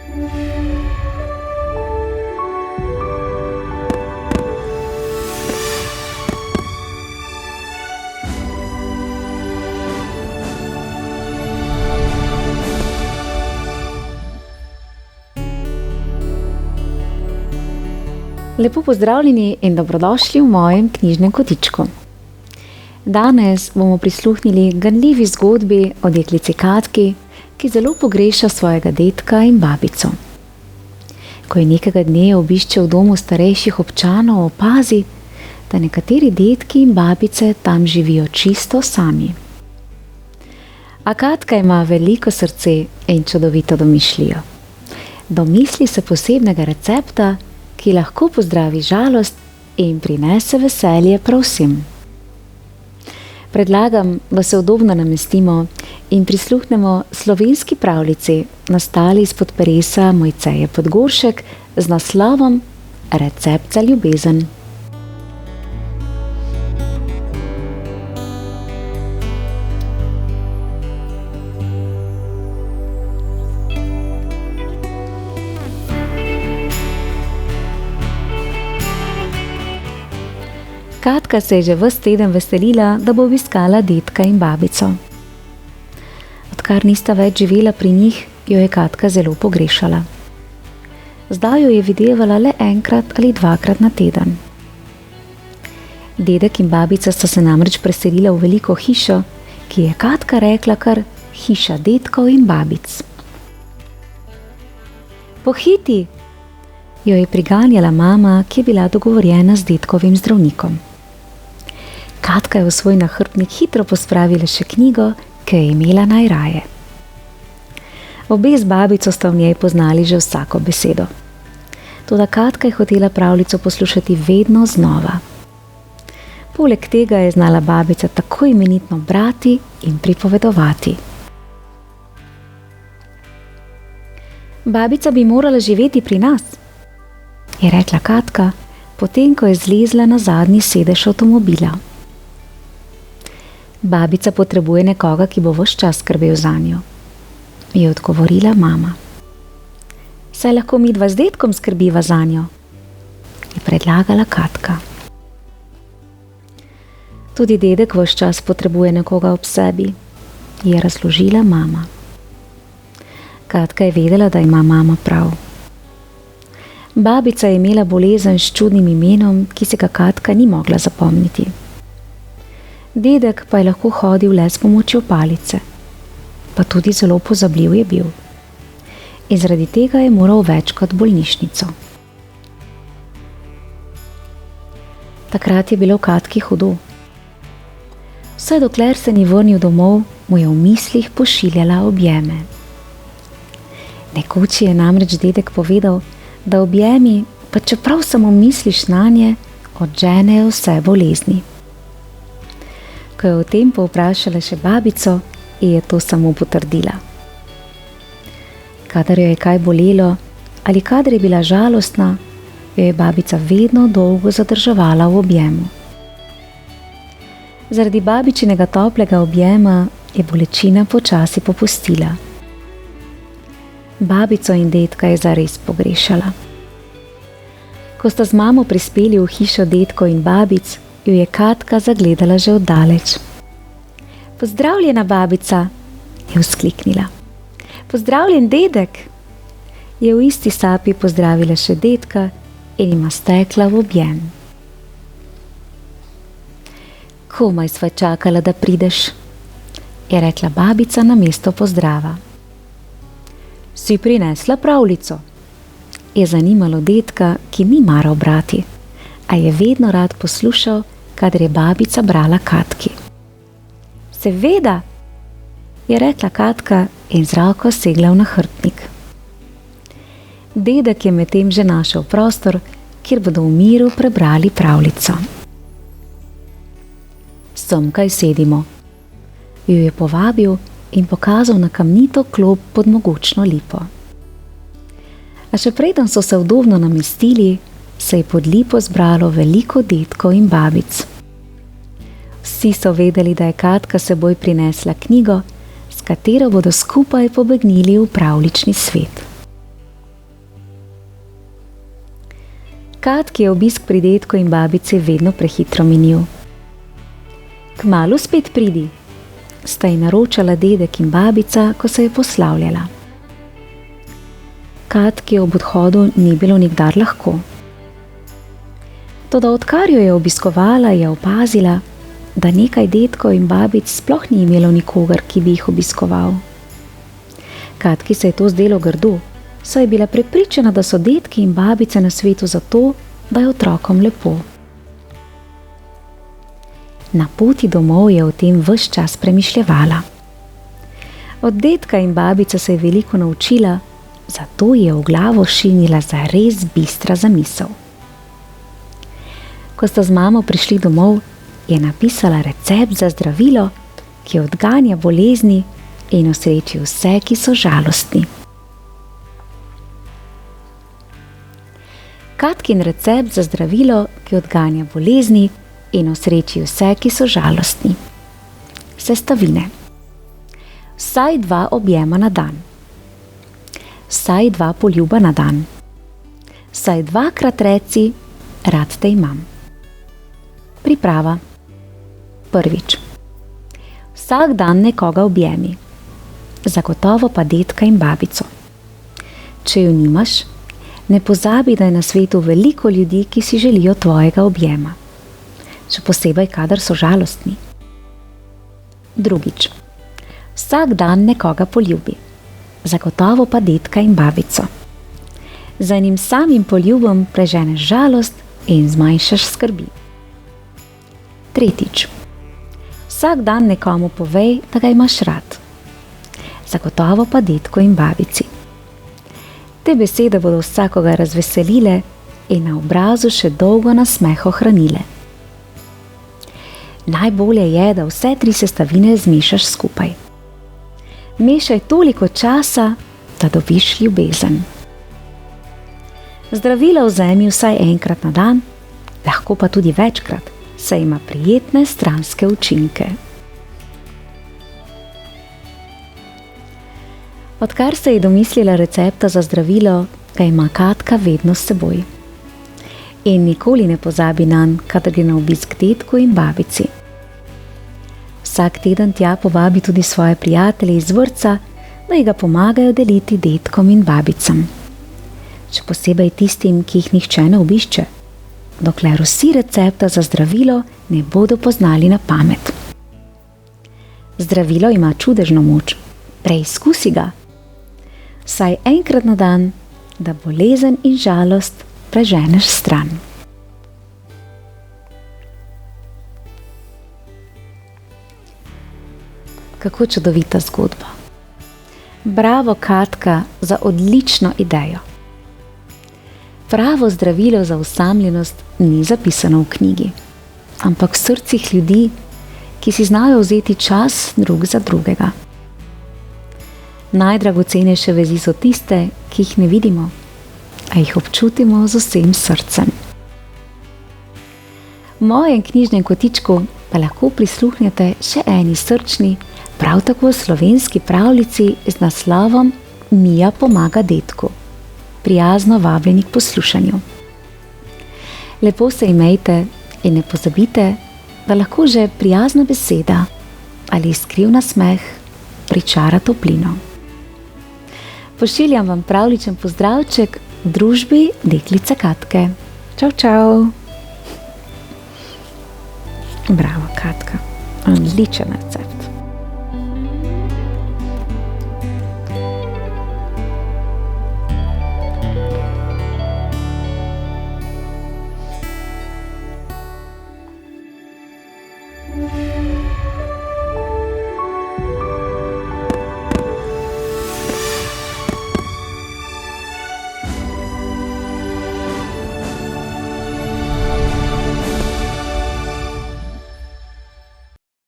Lepo pozdravljeni in dobrodošli v mojem knjižnem kotičku. Danes bomo prisluhnili ganljivi zgodbi o deklici Katki, ki zelo pogreša svojega dedka in babico. Ko je nekega dne obišče v domu starejših občanov, opazi, da nekateri dedki in babice tam živijo čisto sami. A Katka ima veliko srce in čudovito domišljijo. Domisli se posebnega recepta, ki lahko pozdravi žalost in prinese veselje prav vsem. Predlagam, da se udobno namestimo in prisluhnemo slovenski pravljici, nastali izpod peresa Mojceje Podgoršek z naslovom Recept za ljubezen. Katka se je že ves teden veselila, da bo obiskala dedka in babico. Odkar nista več živela pri njih, jo je Katka zelo pogrešala. Zdaj jo je videvala le enkrat ali dvakrat na teden. Dedek in babica sta se namreč preselila v veliko hišo, ki je Katka rekla kar hiša dedkov in babic. Pohiti, jo je priganjala mama, ki je bila dogovorjena z dedkovim zdravnikom. Katka je v svoj nahrbtnik hitro pospravila še knjigo, ki je imela najraje. Obe z babico sta v njej poznali že vsako besedo. Toda Katka je hotela pravljico poslušati vedno znova. Poleg tega je znala babica tako imenitno brati in pripovedovati. Babica bi morala živeti pri nas, je rekla Katka, potem ko je zlezla na zadnji sedež avtomobila. Babica potrebuje nekoga, ki bo ves čas skrbel zanjo, je odgovorila mama. Saj lahko midva z dedkom skrbiva zanjo, je predlagala Katka. Tudi dedek ves čas potrebuje nekoga ob sebi, je razložila mama. Katka je vedela, da ima mama prav. Babica je imela bolezen s čudnim imenom, ki se ga Katka ni mogla zapomniti. Dedek pa je lahko hodil le s pomočjo palice, pa tudi zelo pozabljiv je bil. In zaradi tega je moral večkrat v bolnišnico. Takrat je bilo Katki hudo. Vse dokler se ni vrnil domov, mu je v mislih pošiljala objeme. Nekoč je namreč dedek povedal, da objemi, pa čeprav samo misliš nanje, odženejo vse bolezni. Ko je o tem povprašala še babico, je to samo potrdila. Kadar jo je kaj bolelo ali kadar je bila žalostna, jo je babica vedno dolgo zadrževala v objemu. Zaradi babičinega toplega objema je bolečina počasi popustila. Babico in dedka je zares pogrešala. Ko sta z mamo prispeli v hišo dedkov in babic, jo je Katka zagledala že oddaleč. Pozdravljena, babica, je vzkliknila. Pozdravljen, dedek, je v isti sapi pozdravila še dedka in jima stekla v objem. Komaj sva čakala, da prideš, je rekla babica namesto pozdrava. Si prinesla pravljico? Je zanimalo dedka, ki ni maral brati, a je vedno rad poslušal, kadar je babica brala Katki. Seveda, je rekla Katka in z roko segla v nahrbtnik. Dedek je medtem že našel prostor, kjer bodo v miru prebrali pravljico. Semkaj sedimo, jo je povabil in pokazal na kamnito klop pod mogočno lipo. A še preden so se udobno namestili, se je pod lipo zbralo veliko dedkov in babic. Vsi so vedeli, da je Katka seboj prinesla knjigo, s katero bodo skupaj pobegnili v pravljični svet. Katki je obisk pri dedku in babici vedno prehitro minil. Kmalu spet pridi, sta ji naročala dedek in babica, ko se je poslavljala. Katki ob odhodu ni bilo nikdar lahko. Toda odkar jo je obiskovala, je opazila, da nekaj dedkov in babic sploh ni imelo nikogar, ki bi jih obiskoval. Katki se je to zdelo grdo, saj je bila prepričana, da so dedki in babice na svetu zato, da je otrokom lepo. Na poti domov je o tem ves čas premišljevala. Od dedka in babice se je veliko naučila, zato je v glavo šinila zares bistra zamisel. Ko sta z mamo prišli domov, je napisala recept za zdravilo, ki odganja bolezni in osreči vse, ki so žalostni. Katkin recept za zdravilo, ki odganja bolezni in osreči vse, ki so žalostni. Sestavine. Vsaj 2 objema na dan. Vsaj 2 poljuba na dan. Vsaj 2-krat reci, rad te imam. Priprava. Prvič. Vsak dan nekoga objemi. Zagotovo pa dedka in babico. Če jo nimaš, ne pozabi, da je na svetu veliko ljudi, ki si želijo tvojega objema. Še posebej, kadar so žalostni. Drugič. Vsak dan nekoga poljubi. Zagotovo pa dedka in babico. Z enim samim poljubom preženeš žalost in zmanjšaš skrbi. Tretjič. Vsak dan nekomu povej, da ga imaš rad. Zagotovo pa dedku in babici. Te besede bodo vsakoga razveselile in na obrazu še dolgo nasmeh ohranile. Najbolje je, da vse 3 sestavine zmešaš skupaj. Mešaj toliko časa, da dobiš ljubezen. Zdravilo vzemi vsaj enkrat na dan, lahko pa tudi večkrat, saj ima prijetne stranske učinke. Odkar se je domislila recepta za zdravilo, ga ima Katka vedno s seboj. In nikoli ne pozabi nanj, kadar gre na obisk dedku in babici. Vsak teden tja povabi tudi svoje prijatelje iz vrtca, da ji ga pomagajo deliti dedkom in babicam. Še posebej tistim, ki jih nihče ne obišče, dokler vsi recepta za zdravilo ne bodo poznali na pamet. Zdravilo ima čudežno moč, preizkusi ga. Vsaj enkrat na dan, da bolezen in žalost preženeš stran. Kako čudovita zgodba. Bravo, Katka, za odlično idejo. Pravo zdravilo za osamljenost ni zapisano v knjigi, ampak v srcih ljudi, ki si znajo vzeti čas drug za drugega. Najdragocenejše vezi so tiste, ki jih ne vidimo, a jih občutimo z vsem srcem. V mojem knjižnem kotičku pa lahko prisluhnete še eni srčni, prav tako slovenski pravljici z naslovom Mija pomaga dedku. Prijazno vabljeni k poslušanju. Lepo se imejte in ne pozabite, da lahko že prijazna beseda ali iskriv nasmeh pričara toplino. Pošiljam vam pravljičen pozdravček v družbi deklice Katke. Čau, čau! Bravo, Katka. Odličen recept.